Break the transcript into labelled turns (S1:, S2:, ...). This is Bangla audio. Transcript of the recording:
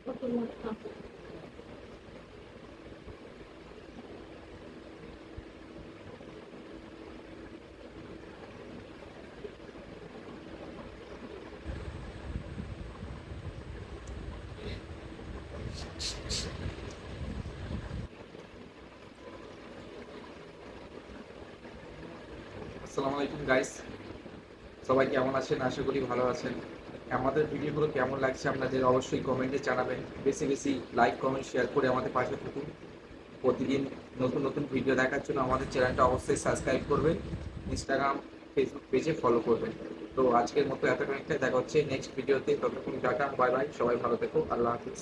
S1: আসসালামু আলাইকুম গাইস, সবাই কেমন আছেন? আশা করি ভালো আছেন। আমাদের ভিডিওগুলো কেমন লাগছে আপনাদের অবশ্যই কমেন্টে জানাবেন। বেশি বেশি লাইক, কমেন্ট, শেয়ার করে আমাদের পাশে থাকুন। প্রতিদিন নতুন নতুন ভিডিও দেখার জন্য আমাদের চ্যানেলটা অবশ্যই সাবস্ক্রাইব করবেন। ইনস্টাগ্রাম, ফেসবুক পেজে ফলো করবেন। তো আজকের মতো এতখানিকটাই, দেখা হচ্ছে নেক্সট ভিডিওতে। ততক্ষণ টাটা, বাই বাই, সবাই ভালো থেকো, আল্লাহ হাফিজ।